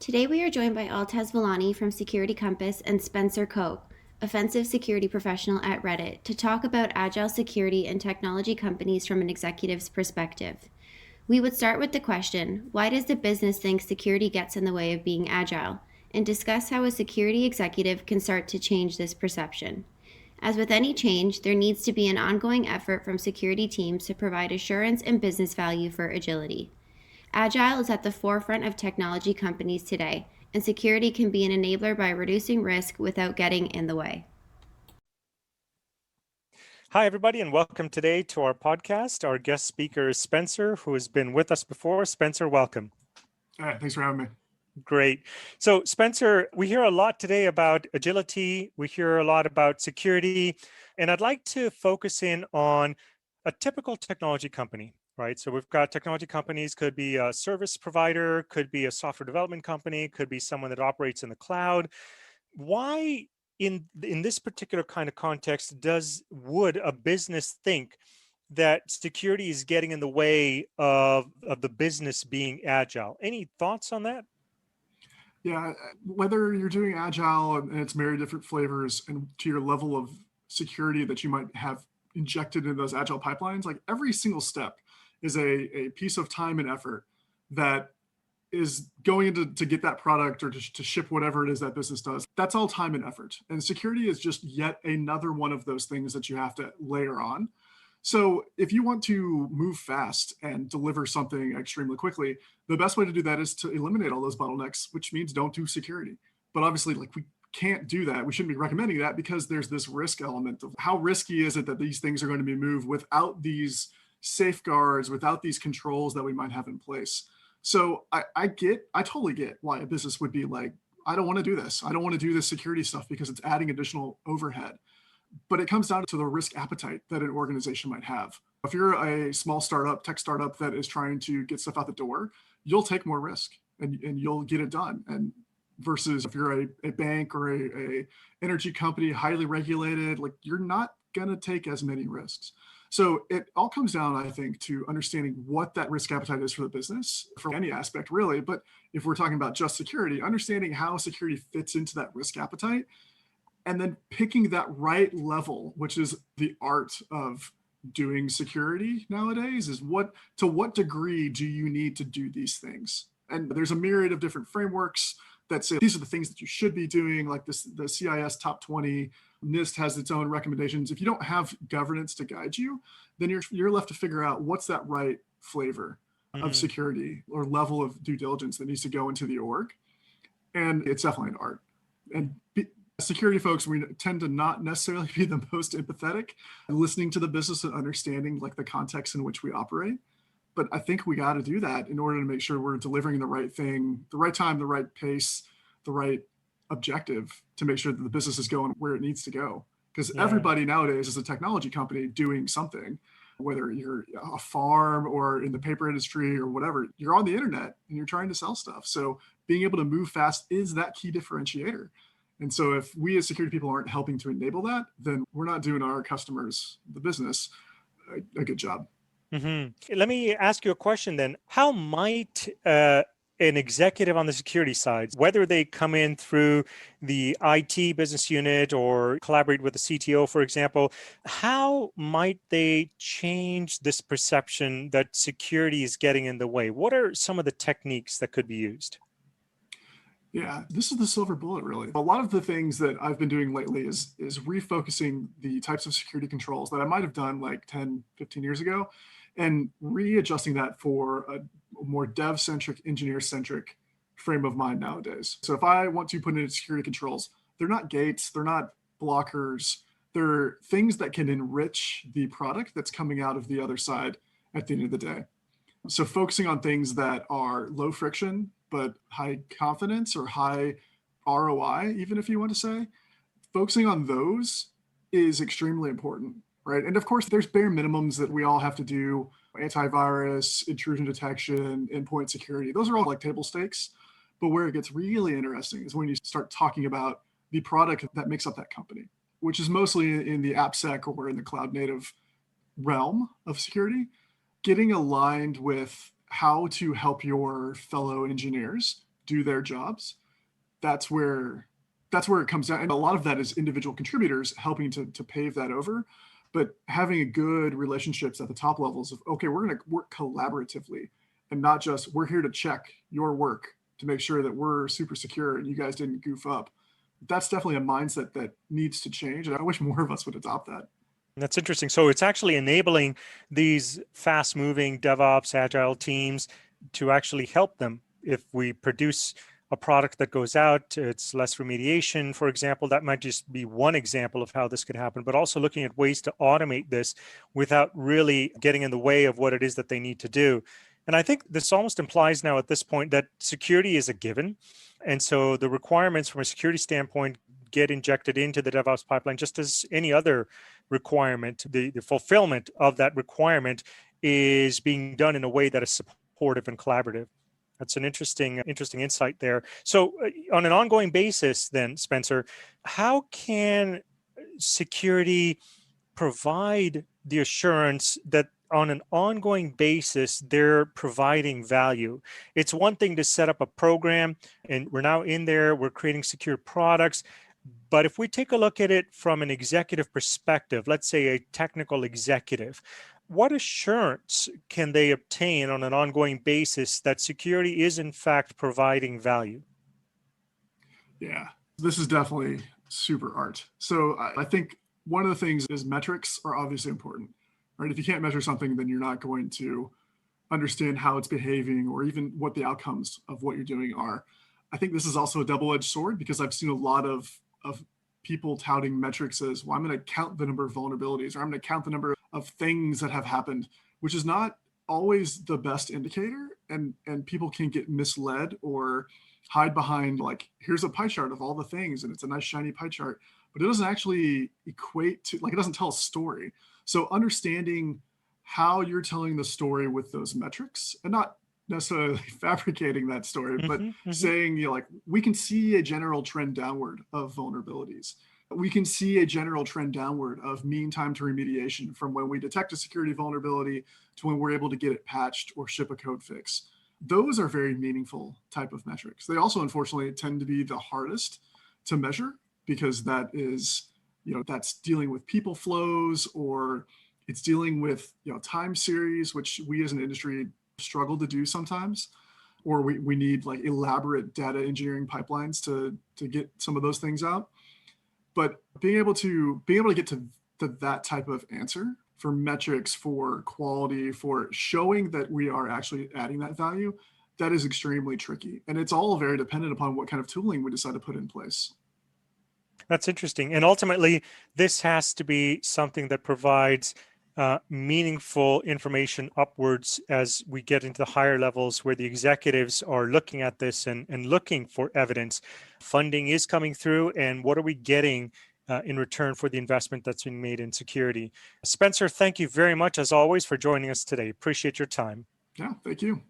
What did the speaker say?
Today we are joined by Altaz Valani from Security Compass and Spencer Koch, offensive security professional at Reddit, to talk about agile security and technology companies from an executive's perspective. We would start with the question, why does the business think security gets in the way of being agile? And discuss how a security executive can start to change this perception. As with any change, there needs to be an ongoing effort from security teams to provide assurance and business value for agility. Agile is at the forefront of technology companies today, and security can be an enabler by reducing risk without getting in the way. Hi, everybody, and welcome today to our podcast. Our guest speaker is Spencer, who has been with us before. Spencer, welcome. All right, thanks for having me. Great. So, Spencer, we hear a lot today about agility. We hear a lot about security, and I'd like to focus in on a typical technology company, right? So we've got technology companies, could be a service provider, could be a software development company, could be someone that operates in the cloud. Why in this particular kind of context would a business think that security is getting in the way of the business being agile? Any thoughts on that? Yeah, whether you're doing agile and it's many different flavors and to your level of security that you might have injected in those agile pipelines, like every single step is a piece of time and effort that is going into to get that product or to ship whatever it is that business does. That's all time and effort. And security is just yet another one of those things that you have to layer on. So if you want to move fast and deliver something extremely quickly, the best way to do that is to eliminate all those bottlenecks, which means don't do security. But obviously, like we can't do that. We shouldn't be recommending that because there's this risk element of how risky is it that these things are going to be moved without these safeguards, without these controls that we might have in place. So I totally get why a business would be like, I don't want to do this. I don't want to do this security stuff because it's adding additional overhead. But it comes down to the risk appetite that an organization might have. If you're a small startup, tech startup that is trying to get stuff out the door, you'll take more risk and you'll get it done. And versus if you're a bank or a energy company, highly regulated, like you're not gonna take as many risks. So it all comes down, I think, to understanding what that risk appetite is for the business, for any aspect really. But if we're talking about just security, understanding how security fits into that risk appetite and then picking that right level, which is the art of doing security nowadays, is to what degree do you need to do these things? And there's a myriad of different frameworks that say these are the things that you should be doing, like this, the CIS top 20. NIST has its own recommendations. If you don't have governance to guide you, then you're left to figure out what's that right flavor of security or level of due diligence that needs to go into the org. And it's definitely an art. And security folks, we tend to not necessarily be the most empathetic and listening to the business and understanding like the context in which we operate. But I think we got to do that in order to make sure we're delivering the right thing, the right time, the right pace, the right objective to make sure that the business is going where it needs to go. Because everybody nowadays is a technology company doing something, whether you're a farm or in the paper industry or whatever, you're on the internet and you're trying to sell stuff. So being able to move fast is that key differentiator. And so if we as security people aren't helping to enable that, then we're not doing our customers, the business, a good job. Let me ask you a question then. How might an executive on the security side, whether they come in through the IT business unit or collaborate with the CTO, for example, how might they change this perception that security is getting in the way? What are some of the techniques that could be used? Yeah, this is the silver bullet, really. A lot of the things that I've been doing lately is refocusing the types of security controls that I might have done like 10, 15 years ago and readjusting that for a more dev-centric, engineer-centric frame of mind nowadays. So if I want to put in security controls, they're not gates, they're not blockers, they're things that can enrich the product that's coming out of the other side at the end of the day. So focusing on things that are low friction, but high confidence or high ROI, even if you want to say, focusing on those is extremely important, right? And of course, there's bare minimums that we all have to do: antivirus, intrusion detection, endpoint security. Those are all like table stakes. But where it gets really interesting is when you start talking about the product that makes up that company, which is mostly in the AppSec or in the cloud native realm of security. Getting aligned with how to help your fellow engineers do their jobs, that's where it comes down. And a lot of that is individual contributors helping to pave that over. But having a good relationships at the top levels of, okay, we're going to work collaboratively and not just we're here to check your work to make sure that we're super secure and you guys didn't goof up. That's definitely a mindset that needs to change. And I wish more of us would adopt that. That's interesting. So it's actually enabling these fast-moving DevOps Agile teams to actually help them. If we produce a product that goes out, it's less remediation, for example. That might just be one example of how this could happen, but also looking at ways to automate this without really getting in the way of what it is that they need to do. And I think this almost implies now at this point that security is a given. And so the requirements from a security standpoint get injected into the DevOps pipeline just as any other requirement. The fulfillment of that requirement is being done in a way that is supportive and collaborative. That's an interesting insight there. So on an ongoing basis then, Spencer, how can security provide the assurance that on an ongoing basis, they're providing value? It's one thing to set up a program and we're now in there, we're creating secure products. But if we take a look at it from an executive perspective, let's say a technical executive, what assurance can they obtain on an ongoing basis that security is in fact providing value? Yeah, this is definitely super art. So I think one of the things is metrics are obviously important, right? If you can't measure something, then you're not going to understand how it's behaving or even what the outcomes of what you're doing are. I think this is also a double-edged sword because I've seen a lot of people touting metrics as, well, I'm going to count the number of vulnerabilities or I'm going to count the number of things that have happened, which is not always the best indicator. And people can get misled or hide behind like, here's a pie chart of all the things and it's a nice shiny pie chart, but it doesn't actually equate to, like, it doesn't tell a story. So understanding how you're telling the story with those metrics and not necessarily fabricating that story, but saying, you know, like, we can see a general trend downward of vulnerabilities. We can see a general trend downward of mean time to remediation from when we detect a security vulnerability to when we're able to get it patched or ship a code fix. Those are very meaningful type of metrics. They also, unfortunately, tend to be the hardest to measure because that is, you know, that's dealing with people flows or it's dealing with, you know, time series, which we as an industry struggle to do sometimes, or we need like elaborate data engineering pipelines to get some of those things out. But being able to get to that type of answer for metrics, for quality, for showing that we are actually adding that value, that is extremely tricky. And it's all very dependent upon what kind of tooling we decide to put in place. That's interesting. And ultimately, this has to be something that provides meaningful information upwards as we get into the higher levels where the executives are looking at this and looking for evidence. Funding is coming through, and what are we getting in return for the investment that's being made in security? Spencer, thank you very much, as always, for joining us today. Appreciate your time. Yeah, thank you.